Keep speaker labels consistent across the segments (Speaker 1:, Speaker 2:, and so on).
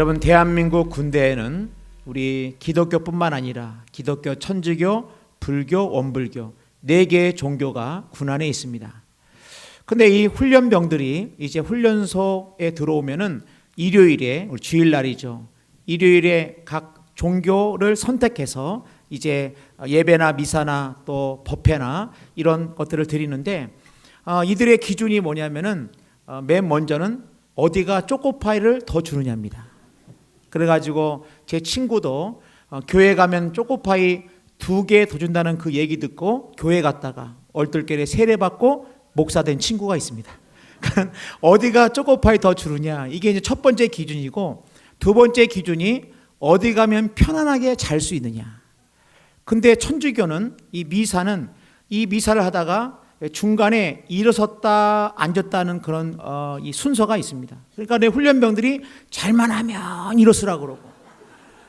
Speaker 1: 여러분, 대한민국 군대에는 우리 기독교뿐만 아니라 기독교, 천주교, 불교, 원불교 4개의 종교가 군 안에 있습니다. 근데 이 훈련병들이 이제 훈련소에 들어오면은 일요일에, 우리 주일날이죠, 일요일에 각 종교를 선택해서 이제 예배나 미사나 또 법회나 이런 것들을 드리는데, 이들의 기준이 뭐냐면은 맨 먼저는 어디가 초코파이를 더 주느냐입니다. 그래가지고 제 친구도 교회 가면 초코파이 2개 더 준다는 그 얘기 듣고 교회 갔다가 얼떨결에 세례받고 목사 된 친구가 있습니다. 어디가 초코파이 더 주느냐, 이게 이제 첫 번째 기준이고, 두 번째 기준이 어디 가면 편안하게 잘 수 있느냐. 근데 천주교는 이 미사를 하다가 중간에 일어섰다 앉았다는 그런 이 순서가 있습니다. 그러니까 내 훈련병들이 잘만 하면 일어서라고 그러고,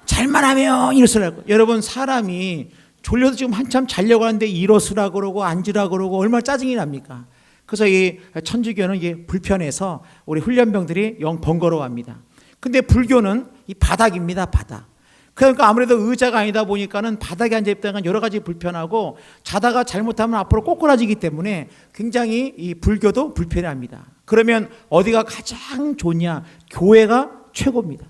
Speaker 1: 잘만 하면 일어서라고. 여러분, 사람이 졸려서 지금 한참 자려고 하는데 일어서라고 그러고 앉으라고 그러고 얼마나 짜증이 납니까? 그래서 이 천주교는 이게 불편해서 우리 훈련병들이 영 번거로워합니다. 근데 불교는 이 바닥입니다, 바닥. 그러니까 아무래도 의자가 아니다 보니까는 바닥에 앉아있다가 여러 가지 불편하고, 자다가 잘못하면 앞으로 꼬꾸라지기 때문에 굉장히 이 불교도 불편해합니다. 그러면 어디가 가장 좋냐? 교회가 최고입니다.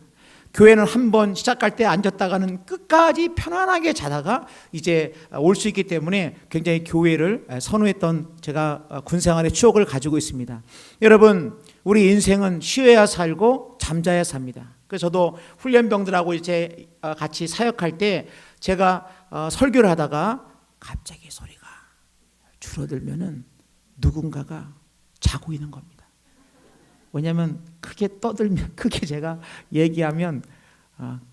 Speaker 1: 교회는 한번 시작할 때 앉았다가는 끝까지 편안하게 자다가 이제 올 수 있기 때문에 굉장히 교회를 선호했던 제가 군생활의 추억을 가지고 있습니다. 여러분, 우리 인생은 쉬어야 살고 잠자야 삽니다. 그래서 저도 훈련병들하고 이제 같이 사역할 때 제가 설교를 하다가 갑자기 소리가 줄어들면은 누군가가 자고 있는 겁니다. 왜냐하면 크게 떠들면, 크게 제가 얘기하면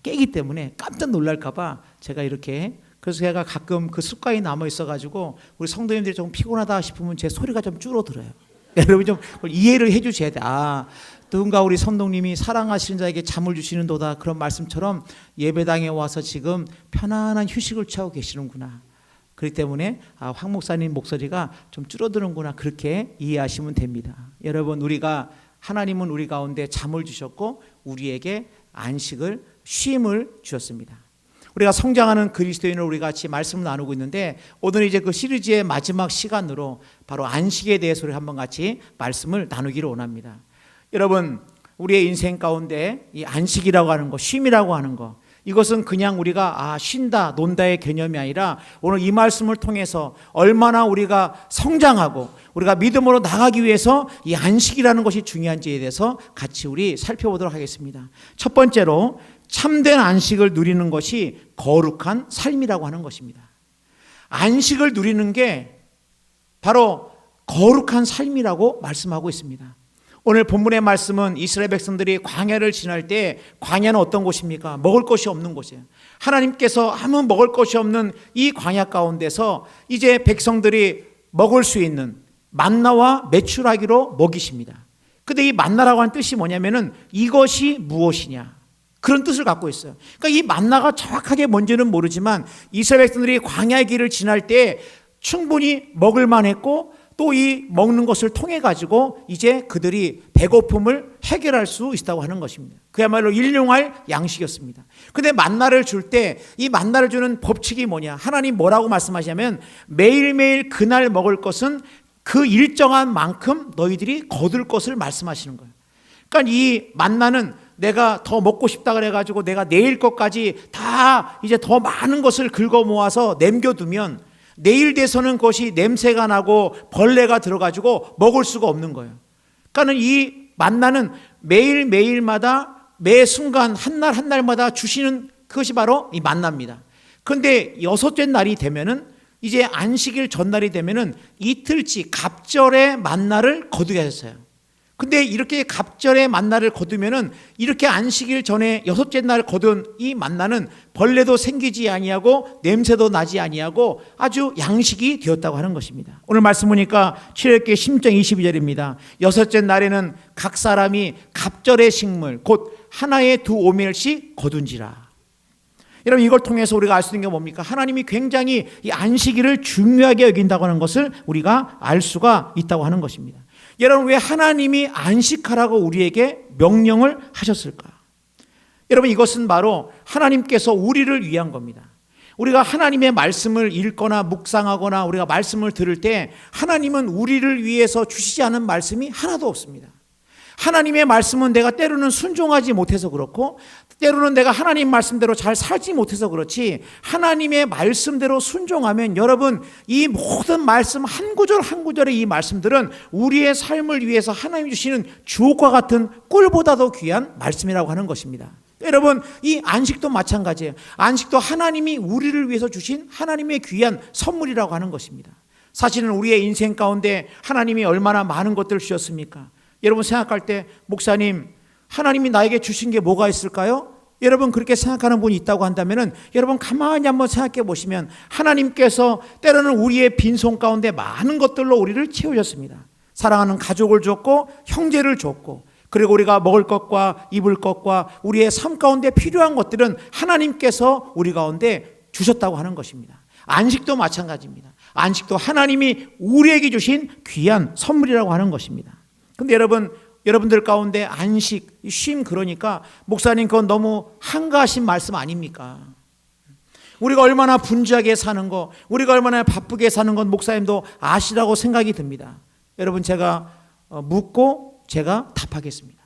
Speaker 1: 깨기 때문에 깜짝 놀랄까봐 제가 이렇게, 그래서 제가 가끔 그 습관이 남아 있어가지고 우리 성도님들이 조금 피곤하다 싶으면 제 소리가 좀 줄어들어요. 여러분 좀 이해를 해 주셔야 돼. 누군가 우리 성도님이 사랑하시는 자에게 잠을 주시는도다, 그런 말씀처럼 예배당에 와서 지금 편안한 휴식을 취하고 계시는구나. 그렇기 때문에 황 목사님 목소리가 좀 줄어드는구나, 그렇게 이해하시면 됩니다. 여러분, 하나님은 우리 가운데 잠을 주셨고 우리에게 안식을, 쉼을 주셨습니다. 우리가 성장하는 그리스도인을 우리 같이 말씀을 나누고 있는데, 오늘 이제 그 시리즈의 마지막 시간으로 바로 안식에 대해서 우리 한번 같이 말씀을 나누기를 원합니다. 여러분, 우리의 인생 가운데 이 안식이라고 하는 거, 쉼이라고 하는 거, 이것은 그냥 우리가 쉰다, 논다의 개념이 아니라 오늘 이 말씀을 통해서 얼마나 우리가 성장하고 우리가 믿음으로 나가기 위해서 이 안식이라는 것이 중요한지에 대해서 같이 우리 살펴보도록 하겠습니다. 첫 번째로, 참된 안식을 누리는 것이 거룩한 삶이라고 하는 것입니다. 안식을 누리는 게 바로 거룩한 삶이라고 말씀하고 있습니다. 오늘 본문의 말씀은 이스라엘 백성들이 광야를 지날 때, 광야는 어떤 곳입니까? 먹을 것이 없는 곳이에요. 하나님께서 아무 먹을 것이 없는 이 광야 가운데서 이제 백성들이 먹을 수 있는 만나와 메추라기로 먹이십니다. 근데 이 만나라고 하는 뜻이 뭐냐면은 이것이 무엇이냐, 그런 뜻을 갖고 있어요. 그러니까 이 만나가 정확하게 뭔지는 모르지만 이스라엘 백성들이 광야의 길을 지날 때 충분히 먹을 만했고, 또 이 먹는 것을 통해 가지고 이제 그들이 배고픔을 해결할 수 있다고 하는 것입니다. 그야말로 일용할 양식이었습니다. 근데 만나를 줄 때 이 만나를 주는 법칙이 뭐냐? 하나님 뭐라고 말씀하시냐면, 매일매일 그날 먹을 것은 그 일정한 만큼 너희들이 거둘 것을 말씀하시는 거예요. 그러니까 이 만나는 내가 더 먹고 싶다 그래가지고 내가 내일 것까지 다 이제 더 많은 것을 긁어 모아서 남겨두면 내일 돼서는 그것이 냄새가 나고 벌레가 들어가지고 먹을 수가 없는 거예요. 그러니까 이 만나는 매일매일마다 매 순간 한 날 한 날마다 주시는 그것이 바로 이 만나입니다. 그런데 6째 날이 되면은, 이제 안식일 전날이 되면은 이틀치 갑절의 만나를 거두게 하셨어요. 근데 이렇게 갑절의 만나를 거두면은, 이렇게 안식일 전에 6째 날 거둔 이 만나는 벌레도 생기지 아니하고 냄새도 나지 아니하고 아주 양식이 되었다고 하는 것입니다. 오늘 말씀 보니까 출애굽기 10장 22절입니다. 6째 날에는 각 사람이 갑절의 식물 곧 하나에 2오멜씩 거둔지라. 여러분, 이걸 통해서 우리가 알 수 있는 게 뭡니까? 하나님이 굉장히 이 안식일을 중요하게 여긴다고 하는 것을 우리가 알 수가 있다고 하는 것입니다. 여러분, 왜 하나님이 안식하라고 우리에게 명령을 하셨을까? 여러분, 이것은 바로 하나님께서 우리를 위한 겁니다. 우리가 하나님의 말씀을 읽거나 묵상하거나 우리가 말씀을 들을 때 하나님은 우리를 위해서 주시지 않은 말씀이 하나도 없습니다. 하나님의 말씀은 내가 때로는 순종하지 못해서 그렇고 때로는 내가 하나님 말씀대로 잘 살지 못해서 그렇지, 하나님의 말씀대로 순종하면 여러분, 이 모든 말씀 한 구절 한 구절의 이 말씀들은 우리의 삶을 위해서 하나님이 주시는 주옥과 같은 꿀보다도 귀한 말씀이라고 하는 것입니다. 여러분, 이 안식도 마찬가지예요. 안식도 하나님이 우리를 위해서 주신 하나님의 귀한 선물이라고 하는 것입니다. 사실은 우리의 인생 가운데 하나님이 얼마나 많은 것들을 주셨습니까? 여러분, 생각할 때 목사님, 하나님이 나에게 주신 게 뭐가 있을까요? 여러분, 그렇게 생각하는 분이 있다고 한다면 여러분 가만히 한번 생각해 보시면 하나님께서 때로는 우리의 빈손 가운데 많은 것들로 우리를 채우셨습니다. 사랑하는 가족을 줬고 형제를 줬고, 그리고 우리가 먹을 것과 입을 것과 우리의 삶 가운데 필요한 것들은 하나님께서 우리 가운데 주셨다고 하는 것입니다. 안식도 마찬가지입니다. 안식도 하나님이 우리에게 주신 귀한 선물이라고 하는 것입니다. 근데 여러분들 가운데 안식, 쉼, 그러니까 목사님 그건 너무 한가하신 말씀 아닙니까? 우리가 얼마나 분주하게 사는 거, 우리가 얼마나 바쁘게 사는 건 목사님도 아시라고 생각이 듭니다. 여러분, 제가 묻고 제가 답하겠습니다.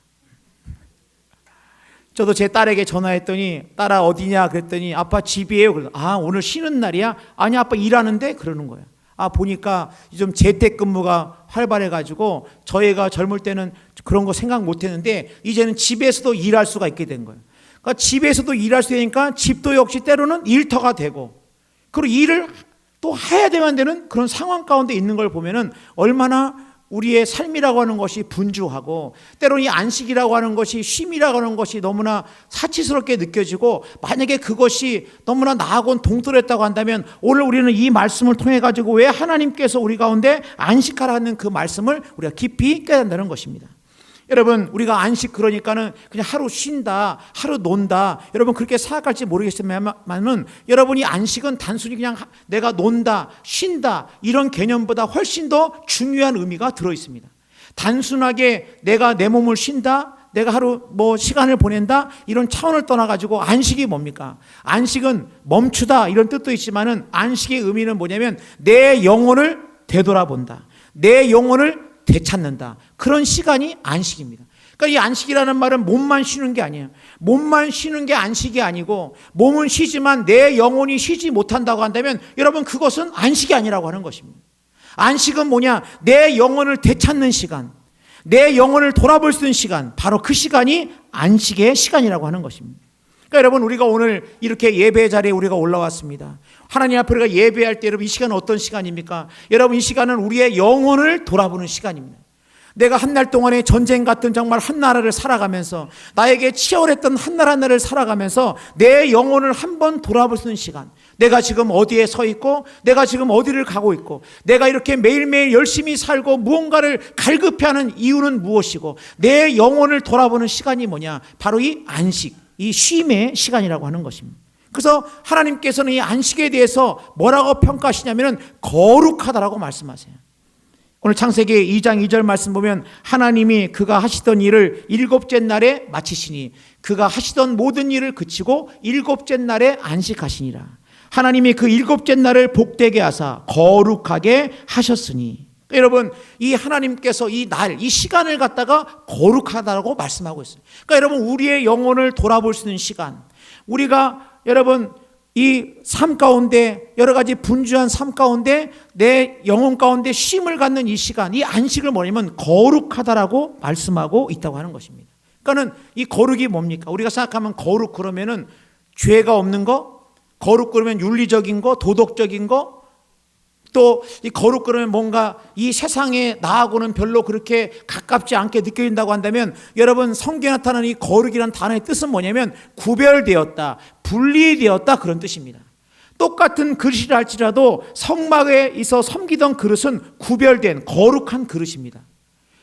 Speaker 1: 저도 제 딸에게 전화했더니 딸아 어디냐 그랬더니 아빠 집이에요. 그래서 아, 오늘 쉬는 날이야? 아니 아빠 일하는데? 그러는 거예요. 아, 보니까 좀 재택근무가 활발해가지고 저희가 젊을 때는 그런 거 생각 못했는데 이제는 집에서도 일할 수가 있게 된 거예요. 그러니까 집에서도 일할 수 되니까 집도 역시 때로는 일터가 되고, 그리고 일을 또 해야 되는 그런 상황 가운데 있는 걸 보면은 얼마나 우리의 삶이라고 하는 것이 분주하고, 때로는 이 안식이라고 하는 것이, 쉼이라고 하는 것이 너무나 사치스럽게 느껴지고, 만약에 그것이 너무나 나하고는 동떨어졌다고 한다면 오늘 우리는 이 말씀을 통해 가지고 왜 하나님께서 우리 가운데 안식하라는 그 말씀을 우리가 깊이 깨닫는다는 것입니다. 여러분, 우리가 안식 그러니까는 그냥 하루 쉰다, 하루 논다, 여러분 그렇게 생각할지 모르겠지만은 여러분이 안식은 단순히 그냥 내가 논다, 쉰다 이런 개념보다 훨씬 더 중요한 의미가 들어 있습니다. 단순하게 내가 내 몸을 쉰다, 내가 하루 시간을 보낸다 이런 차원을 떠나가지고 안식이 뭡니까? 안식은 멈추다 이런 뜻도 있지만은 안식의 의미는 뭐냐면 내 영혼을 되돌아본다, 내 영혼을 되찾는다, 그런 시간이 안식입니다. 그러니까 이 안식이라는 말은 몸만 쉬는 게 아니에요. 몸만 쉬는 게 안식이 아니고, 몸은 쉬지만 내 영혼이 쉬지 못한다고 한다면 여러분 그것은 안식이 아니라고 하는 것입니다. 안식은 뭐냐? 내 영혼을 되찾는 시간, 내 영혼을 돌아볼 수 있는 시간, 바로 그 시간이 안식의 시간이라고 하는 것입니다. 그러니까 여러분, 우리가 오늘 이렇게 예배 자리에 우리가 올라왔습니다. 하나님 앞에 우리가 예배할 때 여러분 이 시간은 어떤 시간입니까? 여러분, 이 시간은 우리의 영혼을 돌아보는 시간입니다. 내가 한 날 동안에 전쟁 같은 정말 한 나라를 살아가면서, 나에게 치열했던 한 날 한 날을 살아가면서 내 영혼을 한번 돌아볼 수 있는 시간, 내가 지금 어디에 서 있고 내가 지금 어디를 가고 있고, 내가 이렇게 매일매일 열심히 살고 무언가를 갈급해하는 이유는 무엇이고, 내 영혼을 돌아보는 시간이 뭐냐? 바로 이 안식, 이 쉼의 시간이라고 하는 것입니다. 그래서 하나님께서는 이 안식에 대해서 뭐라고 평가하시냐면 거룩하다라고 말씀하세요. 오늘 창세기 2장 2절 말씀 보면 하나님이 그가 하시던 일을 일곱째 날에 마치시니 그가 하시던 모든 일을 그치고 일곱째 날에 안식하시니라. 하나님이 그 일곱째 날을 복되게 하사 거룩하게 하셨으니, 여러분 이 하나님께서 이 날, 이 시간을 갖다가 거룩하다라고 말씀하고 있어요. 그러니까 여러분, 우리의 영혼을 돌아볼 수 있는 시간, 우리가 여러분 이 삶 가운데, 여러 가지 분주한 삶 가운데 내 영혼 가운데 쉼을 갖는 이 시간, 이 안식을 뭐냐면 거룩하다라고 말씀하고 있다고 하는 것입니다. 그러니까는 이 거룩이 뭡니까? 우리가 생각하면 거룩 그러면은 죄가 없는 거, 거룩 그러면 윤리적인 거, 도덕적인 거, 또 이 거룩 그러면 뭔가 이 세상에 나하고는 별로 그렇게 가깝지 않게 느껴진다고 한다면, 여러분 성경에 나타나는 이 거룩이라는 단어의 뜻은 뭐냐면 구별되었다, 분리되었다, 그런 뜻입니다. 똑같은 그릇이라 할지라도 성막에 있어 섬기던 그릇은 구별된 거룩한 그릇입니다.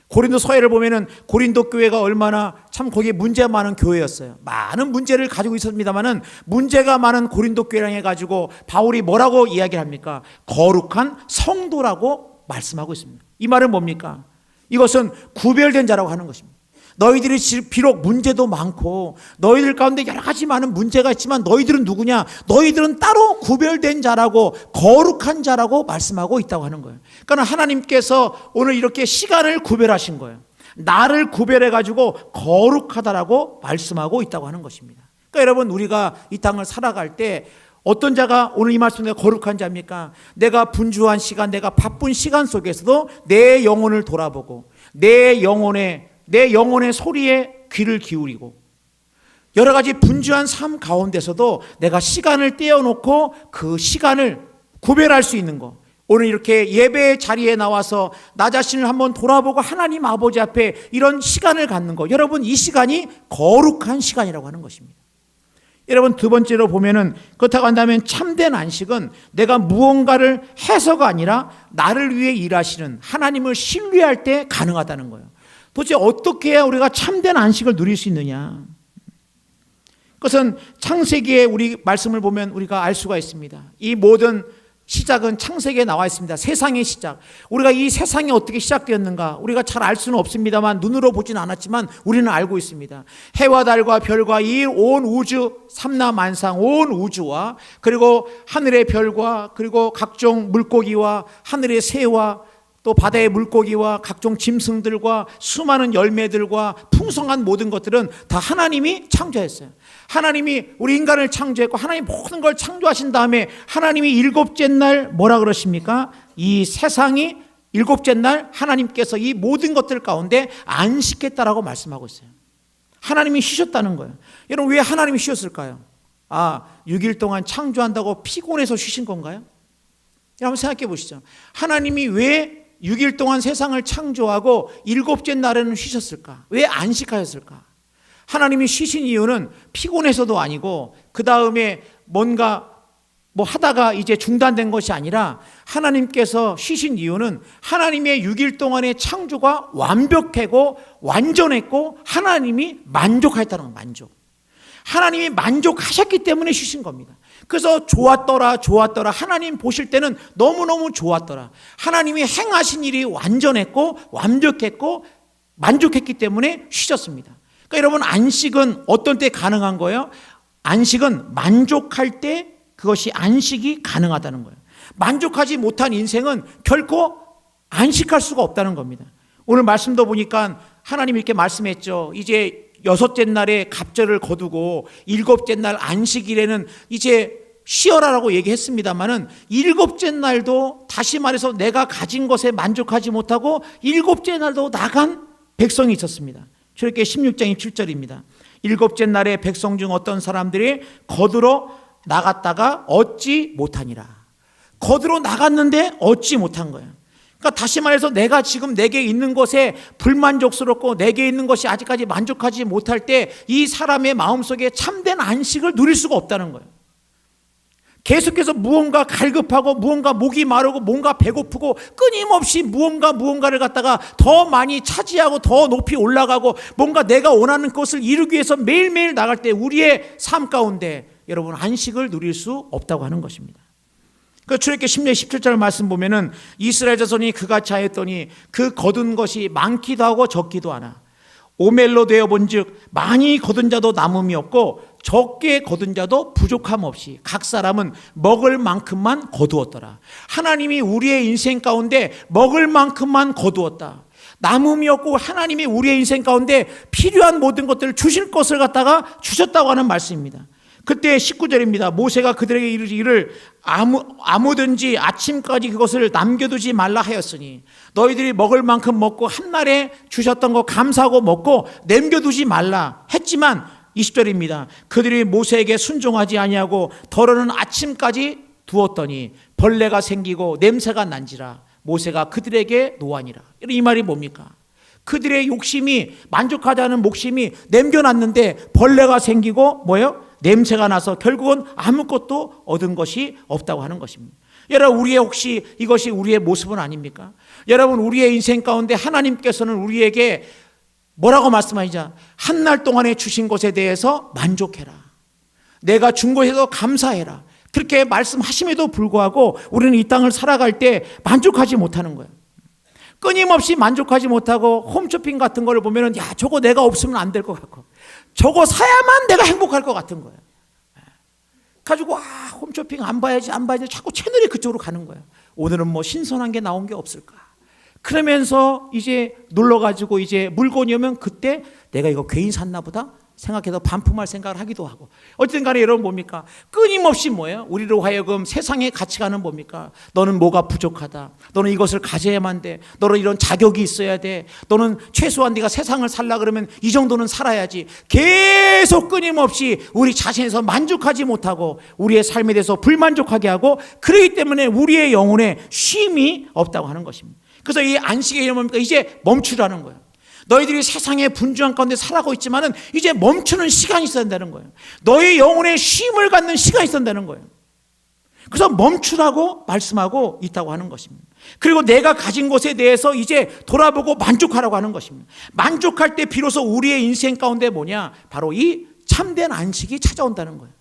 Speaker 1: 고린도 서예를 보면은 고린도 교회가 얼마나 참 거기에 문제가 많은 교회였어요. 많은 문제를 가지고 있었습니다만은 문제가 많은 고린도 교회랑 해가지고 바울이 뭐라고 이야기를 합니까? 거룩한 성도라고 말씀하고 있습니다. 이 말은 뭡니까? 이것은 구별된 자라고 하는 것입니다. 너희들이 비록 문제도 많고 너희들 가운데 여러 가지 많은 문제가 있지만 너희들은 누구냐? 너희들은 따로 구별된 자라고 거룩한 자라고 말씀하고 있다고 하는 거예요. 그러니까 하나님께서 오늘 이렇게 시간을 구별하신 거예요. 나를 구별해 가지고 거룩하다라고 말씀하고 있다고 하는 것입니다. 그러니까 여러분, 우리가 이 땅을 살아갈 때 어떤 자가 오늘 이 말씀에 거룩한 자입니까? 내가 분주한 시간, 내가 바쁜 시간 속에서도 내 영혼을 돌아보고 내 영혼의 소리에 귀를 기울이고 여러 가지 분주한 삶 가운데서도 내가 시간을 떼어놓고 그 시간을 구별할 수 있는 것. 오늘 이렇게 예배의 자리에 나와서 나 자신을 한번 돌아보고 하나님 아버지 앞에 이런 시간을 갖는 것. 여러분, 이 시간이 거룩한 시간이라고 하는 것입니다. 여러분, 두 번째로 보면은 그렇다고 한다면 참된 안식은 내가 무언가를 해서가 아니라 나를 위해 일하시는 하나님을 신뢰할 때 가능하다는 거예요. 도대체 어떻게 해야 우리가 참된 안식을 누릴 수 있느냐? 그것은 창세기에 우리 말씀을 보면 우리가 알 수가 있습니다. 이 모든 시작은 창세기에 나와 있습니다. 세상의 시작. 우리가 이 세상이 어떻게 시작되었는가 우리가 잘 알 수는 없습니다만, 눈으로 보진 않았지만 우리는 알고 있습니다. 해와 달과 별과 이 온 우주, 삼라만상 온 우주와 그리고 하늘의 별과 그리고 각종 물고기와 하늘의 새와 또 바다의 물고기와 각종 짐승들과 수많은 열매들과 풍성한 모든 것들은 다 하나님이 창조했어요. 하나님이 우리 인간을 창조했고 하나님이 모든 걸 창조하신 다음에 하나님이 일곱째 날 뭐라 그러십니까? 이 세상이 일곱째 날 하나님께서 이 모든 것들 가운데 안식했다라고 말씀하고 있어요. 하나님이 쉬셨다는 거예요. 여러분, 왜 하나님이 쉬었을까요? 6일 동안 창조한다고 피곤해서 쉬신 건가요? 여러분 생각해 보시죠. 하나님이 왜 6일 동안 세상을 창조하고 일곱째 날에는 쉬셨을까? 왜 안식하였을까? 하나님이 쉬신 이유는 피곤해서도 아니고 그 다음에 뭔가 하다가 이제 중단된 것이 아니라 하나님께서 쉬신 이유는 하나님의 6일 동안의 창조가 완벽하고 완전했고 하나님이 만족하였다는 거예요. 만족. 하나님이 만족하셨기 때문에 쉬신 겁니다. 그래서 좋았더라 하나님 보실 때는 너무너무 좋았더라. 하나님이 행하신 일이 완전했고 완벽했고 만족했기 때문에 쉬셨습니다. 그러니까 여러분, 안식은 어떤 때 가능한 거예요? 안식은 만족할 때 그것이 안식이 가능하다는 거예요. 만족하지 못한 인생은 결코 안식할 수가 없다는 겁니다. 오늘 말씀도 보니까 하나님이 이렇게 말씀했죠. 이제 6째 날에 갑절을 거두고 7째 날 안식일에는 이제 쉬어라라고 얘기했습니다만은 7째 날도 다시 말해서 내가 가진 것에 만족하지 못하고 7째 날도 나간 백성이 있었습니다. 출애굽기 16장 7절입니다. 7째 날에 백성 중 어떤 사람들이 거두러 나갔다가 얻지 못하니라. 거두러 나갔는데 얻지 못한 거예요. 그러니까 다시 말해서 내가 지금 내게 있는 것에 불만족스럽고 내게 있는 것이 아직까지 만족하지 못할 때 이 사람의 마음속에 참된 안식을 누릴 수가 없다는 거예요. 계속해서 무언가 갈급하고 무언가 목이 마르고 뭔가 배고프고 끊임없이 무언가를 갖다가 더 많이 차지하고 더 높이 올라가고 뭔가 내가 원하는 것을 이루기 위해서 매일매일 나갈 때 우리의 삶 가운데 여러분 안식을 누릴 수 없다고 하는 것입니다. 그 출애굽기 10장 17절 말씀 보면은 이스라엘 자손이 그같이 하였더니 그 거둔 것이 많기도 하고 적기도 하나 오멜로 되어 본즉 많이 거둔 자도 남음이 없고 적게 거둔 자도 부족함 없이 각 사람은 먹을 만큼만 거두었더라. 하나님이 우리의 인생 가운데 먹을 만큼만 거두었다. 남음이 없고 하나님이 우리의 인생 가운데 필요한 모든 것들을 주실 것을 갖다가 주셨다고 하는 말씀입니다. 그때 19절입니다. 모세가 그들에게 이르기를 아무든지 아침까지 그것을 남겨두지 말라 하였으니 너희들이 먹을 만큼 먹고 한날에 주셨던 거 감사하고 먹고 남겨두지 말라 했지만 20절입니다. 그들이 모세에게 순종하지 아니하고 더러는 아침까지 두었더니 벌레가 생기고 냄새가 난지라 모세가 그들에게 노하니라. 이 말이 뭡니까? 그들의 욕심이 만족하자는 목심이 남겨놨는데 벌레가 생기고 뭐예요? 냄새가 나서 결국은 아무것도 얻은 것이 없다고 하는 것입니다. 여러분, 우리의 혹시 이것이 우리의 모습은 아닙니까? 여러분, 우리의 인생 가운데 하나님께서는 우리에게 뭐라고 말씀하시자? 한 날 동안에 주신 것에 대해서 만족해라. 내가 준 것에도 감사해라. 그렇게 말씀하심에도 불구하고 우리는 이 땅을 살아갈 때 만족하지 못하는 거예요. 끊임없이 만족하지 못하고 홈쇼핑 같은 걸 보면은 야, 저거 내가 없으면 안 될 것 같고 저거 사야만 내가 행복할 것 같은 거예요. 가지고 홈쇼핑 안 봐야지 자꾸 채널이 그쪽으로 가는 거예요. 오늘은 뭐 신선한 게 나온 게 없을까? 그러면서 이제 눌러가지고 이제 물건이 오면 그때 내가 이거 괜히 샀나 보다 생각해서 반품할 생각을 하기도 하고. 어쨌든 간에 여러분 뭡니까? 끊임없이 뭐예요? 우리로 하여금 세상의 가치관은 뭡니까? 너는 뭐가 부족하다. 너는 이것을 가져야만 돼. 너는 이런 자격이 있어야 돼. 너는 최소한 네가 세상을 살라 그러면 이 정도는 살아야지. 계속 끊임없이 우리 자신에서 만족하지 못하고 우리의 삶에 대해서 불만족하게 하고, 그렇기 때문에 우리의 영혼에 쉼이 없다고 하는 것입니다. 그래서 이 안식의 이름은 뭡니까? 이제 멈추라는 거예요. 너희들이 세상의 분주한 가운데 살아가고 있지만은 이제 멈추는 시간이 있어야 된다는 거예요. 너희 영혼에 쉼을 갖는 시간이 있어야 된다는 거예요. 그래서 멈추라고 말씀하고 있다고 하는 것입니다. 그리고 내가 가진 것에 대해서 이제 돌아보고 만족하라고 하는 것입니다. 만족할 때 비로소 우리의 인생 가운데 뭐냐? 바로 이 참된 안식이 찾아온다는 거예요.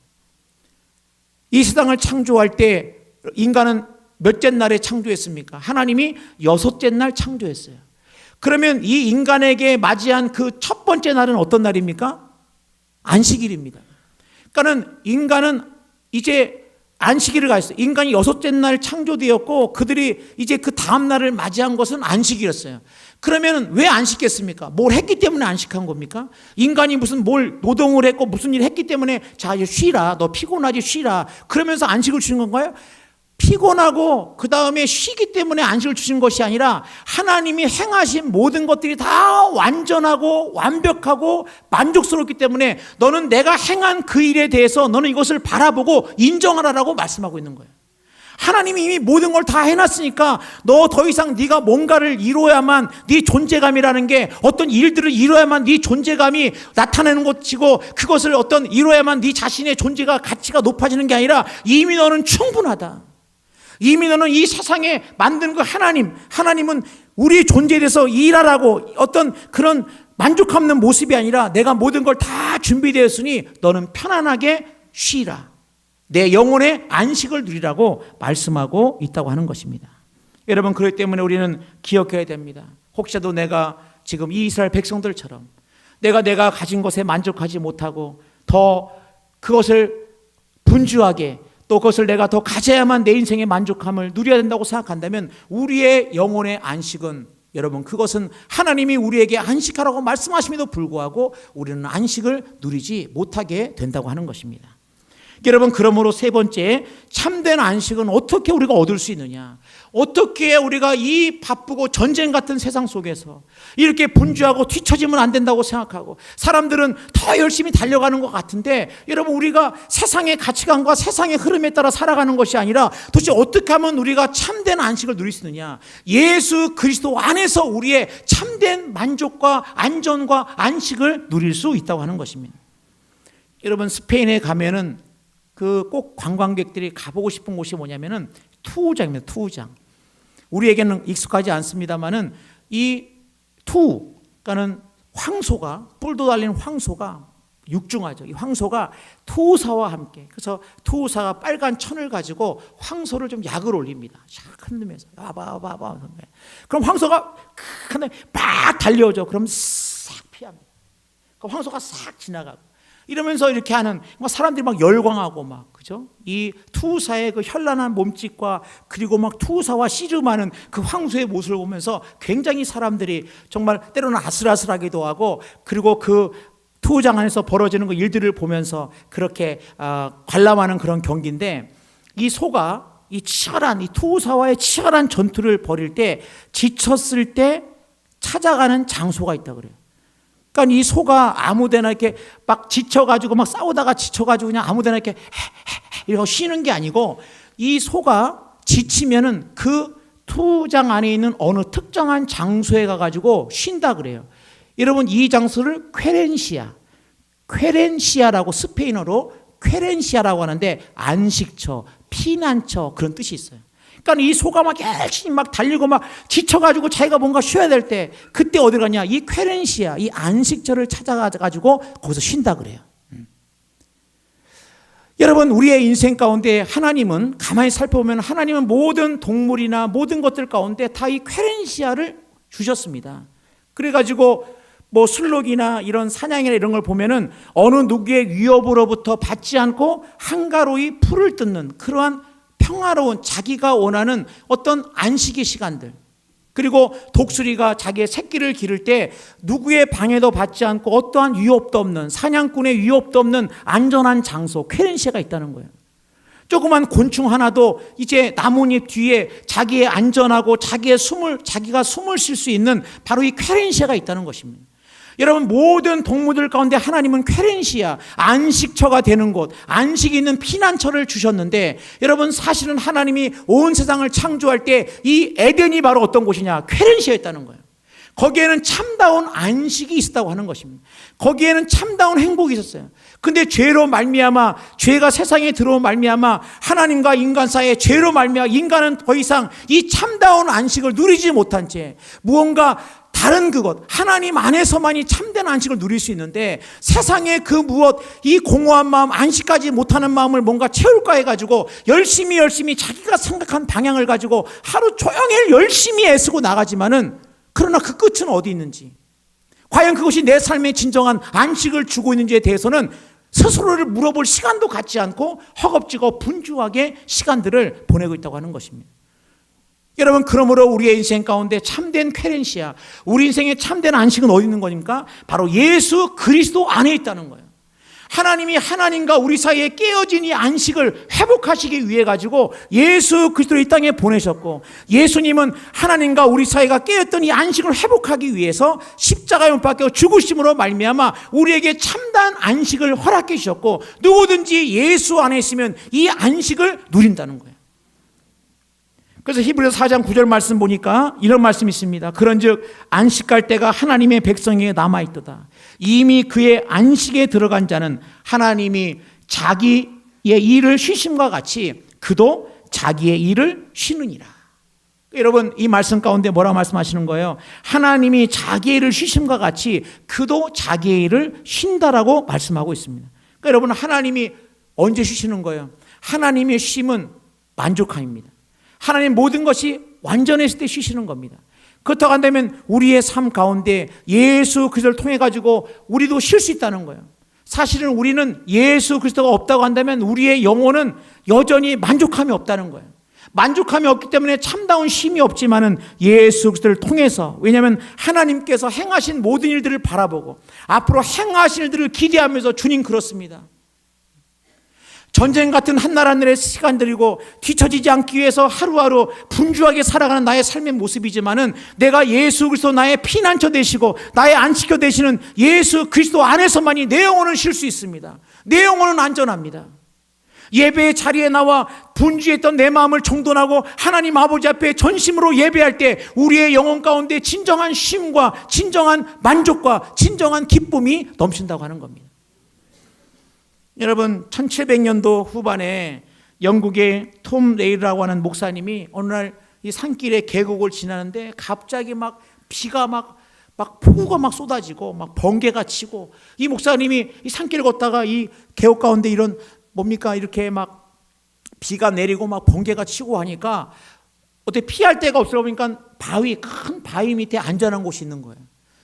Speaker 1: 이 세상을 창조할 때 인간은 몇째 날에 창조했습니까? 하나님이 6째 날 창조했어요. 그러면 이 인간에게 맞이한 그 첫 번째 날은 어떤 날입니까? 안식일입니다. 그러니까는 인간은 이제 안식일을 가졌어요. 인간이 6째 날 창조되었고 그들이 이제 그 다음 날을 맞이한 것은 안식이었어요. 그러면 왜 안식했습니까? 뭘 했기 때문에 안식한 겁니까? 인간이 무슨 뭘 노동을 했고 무슨 일을 했기 때문에 자 이제 쉬라, 너 피곤하지 쉬라 그러면서 안식을 주는 건가요? 피곤하고 그 다음에 쉬기 때문에 안식을 주신 것이 아니라 하나님이 행하신 모든 것들이 다 완전하고 완벽하고 만족스럽기 때문에 너는 내가 행한 그 일에 대해서 너는 이것을 바라보고 인정하라라고 말씀하고 있는 거예요. 하나님이 이미 모든 걸 다 해놨으니까 너 더 이상 네가 뭔가를 이루어야만 네 존재감이라는 게 어떤 일들을 이루어야만 네 존재감이 나타나는 것이고 그것을 어떤 이루어야만 네 자신의 존재가 가치가 높아지는 게 아니라 이미 너는 충분하다. 이미 너는 이 세상에 만든 그 하나님은 우리 존재에 대해서 일하라고 어떤 그런 만족 없는 모습이 아니라 내가 모든 걸 다 준비되었으니 너는 편안하게 쉬라. 내 영혼의 안식을 누리라고 말씀하고 있다고 하는 것입니다. 여러분, 그렇기 때문에 우리는 기억해야 됩니다. 혹시라도 내가 지금 이 이스라엘 백성들처럼 내가 가진 것에 만족하지 못하고 더 그것을 분주하게 또 그것을 내가 더 가져야만 내 인생의 만족함을 누려야 된다고 생각한다면 우리의 영혼의 안식은 여러분 그것은 하나님이 우리에게 안식하라고 말씀하심에도 불구하고 우리는 안식을 누리지 못하게 된다고 하는 것입니다. 여러분, 그러므로 세 번째, 참된 안식은 어떻게 우리가 얻을 수 있느냐? 어떻게 우리가 이 바쁘고 전쟁 같은 세상 속에서 이렇게 분주하고 뒤처지면 안 된다고 생각하고 사람들은 더 열심히 달려가는 것 같은데, 여러분 우리가 세상의 가치관과 세상의 흐름에 따라 살아가는 것이 아니라 도대체 어떻게 하면 우리가 참된 안식을 누릴 수 있느냐? 예수 그리스도 안에서 우리의 참된 만족과 안전과 안식을 누릴 수 있다고 하는 것입니다. 여러분, 스페인에 가면은 그 꼭 관광객들이 가보고 싶은 곳이 뭐냐면은 투우장입니다. 투우장. 우리에게는 익숙하지 않습니다만은 이 그러니까는 황소가, 뿔도 달린 황소가 육중하죠. 이 황소가 투사와 함께, 그래서 투사가 빨간 천을 가지고 황소를 좀 약을 올립니다. 샥 흔들면서 와봐. 그럼 황소가 막 달려오죠. 그럼 싹 피합니다. 그럼 황소가 싹 지나가고. 이러면서 이렇게 하는 사람들이 막 열광하고 막, 그죠? 이 투사의 그 현란한 몸짓과 그리고 막 투사와 씨름하는 그 황소의 모습을 보면서 굉장히 사람들이 정말 때로는 아슬아슬하기도 하고, 그리고 그 투우장 안에서 벌어지는 그 일들을 보면서 그렇게 관람하는 그런 경기인데, 이 소가 이 투우사와의 치열한 전투를 벌일 때 지쳤을 때 찾아가는 장소가 있다 그래요. 그러니까 이 소가 아무데나 이렇게 막 지쳐가지고 막 싸우다가 지쳐가지고 그냥 아무데나 이렇게 이러고 쉬는 게 아니고, 이 소가 지치면은 그 투장 안에 있는 어느 특정한 장소에 가가지고 쉰다 그래요. 여러분, 이 장소를 쾌렌시아라고, 스페인어로 쾌렌시아라고 하는데 안식처, 피난처 그런 뜻이 있어요. 그러니까 이 소가 막 열심히 막 달리고 막 지쳐가지고 자기가 뭔가 쉬어야 될 때 그때 어디 가냐? 이 쾌렌시아, 이 안식처를 찾아가지고 거기서 쉰다 그래요. 여러분, 우리의 인생 가운데 하나님은 가만히 살펴보면 하나님은 모든 동물이나 모든 것들 가운데 다 이 쾌렌시아를 주셨습니다. 그래가지고 뭐 술록이나 이런 사냥이나 이런 걸 보면은 어느 누구의 위협으로부터 받지 않고 한가로이 풀을 뜯는 그러한 평화로운 자기가 원하는 어떤 안식의 시간들, 그리고 독수리가 자기의 새끼를 기를 때 누구의 방해도 받지 않고 어떠한 위협도 없는, 사냥꾼의 위협도 없는 안전한 장소, 쾌렌시아가 있다는 거예요. 조그만 곤충 하나도 이제 나뭇잎 뒤에 자기의 안전하고 자기가 숨을 쉴 수 있는 바로 이 쾌렌시아가 있다는 것입니다. 여러분, 모든 동물들 가운데 하나님은 쾌렌시아, 안식처가 되는 곳, 안식이 있는 피난처를 주셨는데, 여러분 사실은 하나님이 온 세상을 창조할 때 이 에덴이 바로 어떤 곳이냐? 쾌렌시아였다는 거예요. 거기에는 참다운 안식이 있었다고 하는 것입니다. 거기에는 참다운 행복이 있었어요. 근데 죄로 말미암아, 죄가 세상에 들어온 말미암아 하나님과 인간 사이에 죄로 말미암아 인간은 더 이상 이 참다운 안식을 누리지 못한 채 무언가 다른 그것, 하나님 안에서만이 참된 안식을 누릴 수 있는데 세상의 그 무엇, 이 공허한 마음, 안식하지 못하는 마음을 뭔가 채울까 해가지고 열심히 자기가 생각한 방향을 가지고 하루 종일 열심히 애쓰고 나가지만은, 그러나 그 끝은 어디 있는지, 과연 그것이 내 삶에 진정한 안식을 주고 있는지에 대해서는 스스로를 물어볼 시간도 갖지 않고 허겁지겁 분주하게 시간들을 보내고 있다고 하는 것입니다. 여러분, 그러므로 우리의 인생 가운데 참된 쾌렌시아, 우리 인생의 참된 안식은 어디 있는 거니까? 바로 예수 그리스도 안에 있다는 거예요. 하나님이 하나님과 우리 사이에 깨어진 이 안식을 회복하시기 위해 가지고 예수 그리스도를 이 땅에 보내셨고, 예수님은 하나님과 우리 사이가 깨었던 이 안식을 회복하기 위해서 십자가에 못 박혀 죽으심으로 말미암아 우리에게 참다운 안식을 허락해 주셨고, 누구든지 예수 안에 있으면 이 안식을 누린다는 거예요. 그래서 히브리서 4장 9절 말씀 보니까 이런 말씀이 있습니다. 그런즉 안식할 때가 하나님의 백성에게 남아있도다. 이미 그의 안식에 들어간 자는 하나님이 자기의 일을 쉬심과 같이 그도 자기의 일을 쉬느니라. 여러분, 이 말씀 가운데 뭐라고 말씀하시는 거예요? 하나님이 자기의 일을 쉬심과 같이 그도 자기의 일을 쉰다라고 말씀하고 있습니다. 그러니까 여러분, 하나님이 언제 쉬시는 거예요? 하나님의 쉼은 만족함입니다. 하나님 모든 것이 완전했을 때 쉬시는 겁니다. 그렇다고 한다면 우리의 삶 가운데 예수 그리스도를 통해 가지고 우리도 쉴 수 있다는 거예요. 사실은 우리는 예수 그리스도가 없다고 한다면 우리의 영혼은 여전히 만족함이 없다는 거예요. 만족함이 없기 때문에 참다운 쉼이 없지만은 예수 그리스도를 통해서, 왜냐하면 하나님께서 행하신 모든 일들을 바라보고 앞으로 행하신 일들을 기대하면서, 주님 그렇습니다, 전쟁 같은 한나라늘의 시간들이고 뒤처지지 않기 위해서 하루하루 분주하게 살아가는 나의 삶의 모습이지만은, 내가 예수 그리스도 나의 피난처 되시고 나의 안식처 되시는 예수 그리스도 안에서만이 내 영혼은 쉴 수 있습니다. 내 영혼은 안전합니다. 예배의 자리에 나와 분주했던 내 마음을 정돈하고 하나님 아버지 앞에 전심으로 예배할 때 우리의 영혼 가운데 진정한 쉼과 진정한 만족과 진정한 기쁨이 넘친다고 하는 겁니다. 여러분, 1700년도 후반에 영국의 톰 레이라고 하는 목사님이 어느 날 이 산길에 계곡을 지나는데 갑자기 막 비가 막 폭우가 막 쏟아지고 막 번개가 치고, 이 목사님이 이 산길을 걷다가 이 계곡 가운데 이런 뭡니까 이렇게 막 비가 내리고 막 번개가 치고 하니까 어떻게 피할 데가 없어 보니까 큰 바위 밑에 안전한 곳이 있는 거예요.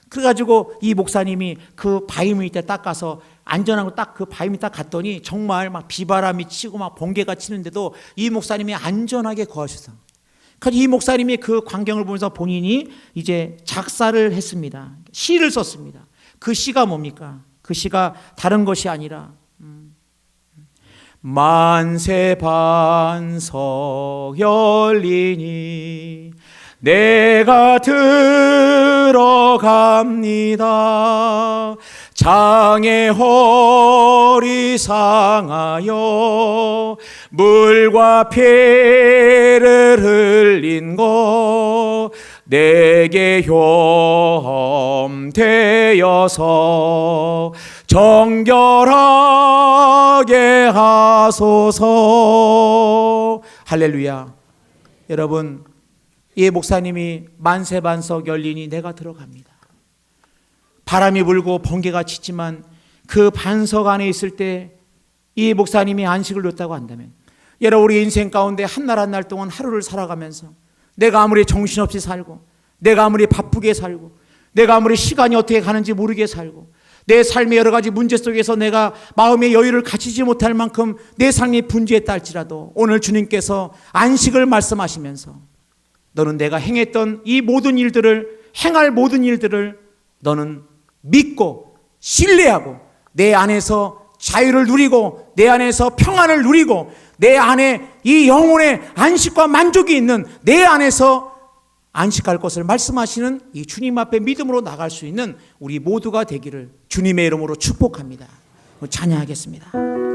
Speaker 1: 그래가지고 이 목사님이 그 바위 밑에 딱 가서 안전하고 딱 그 바위 밑에 딱 갔더니 정말 막 비바람이 치고 막 번개가 치는데도 이 목사님이 안전하게 거하셨어요. 그래서 이 목사님이 그 광경을 보면서 본인이 이제 작사를 했습니다. 시를 썼습니다. 그 시가 뭡니까? 그 시가 다른 것이 아니라 만세 반석 열리니 내가 들어갑니다. 장의 허리 상하여 물과 피를 흘린 것 내게 혐되어서 정결하게 하소서. 할렐루야. 여러분, 이 목사님이 만세 반석 열리니 내가 들어갑니다. 바람이 불고 번개가 치지만 그 반석 안에 있을 때 이 목사님이 안식을 놓았다고 한다면, 여러분, 우리 인생 가운데 한 날 한 날 동안 하루를 살아가면서 내가 아무리 정신없이 살고 내가 아무리 바쁘게 살고, 내가 아무리 시간이 어떻게 가는지 모르게 살고, 내 삶의 여러 가지 문제 속에서 내가 마음의 여유를 갖추지 못할 만큼 내 삶이 분주했다 할지라도 오늘 주님께서 안식을 말씀하시면서 너는 내가 행했던 이 모든 일들을, 행할 모든 일들을 너는 믿고 신뢰하고 내 안에서 자유를 누리고 내 안에서 평안을 누리고 내 안에 이 영혼의 안식과 만족이 있는 내 안에서 안식할 것을 말씀하시는 이 주님 앞에 믿음으로 나갈 수 있는 우리 모두가 되기를 주님의 이름으로 축복합니다. 찬양하겠습니다.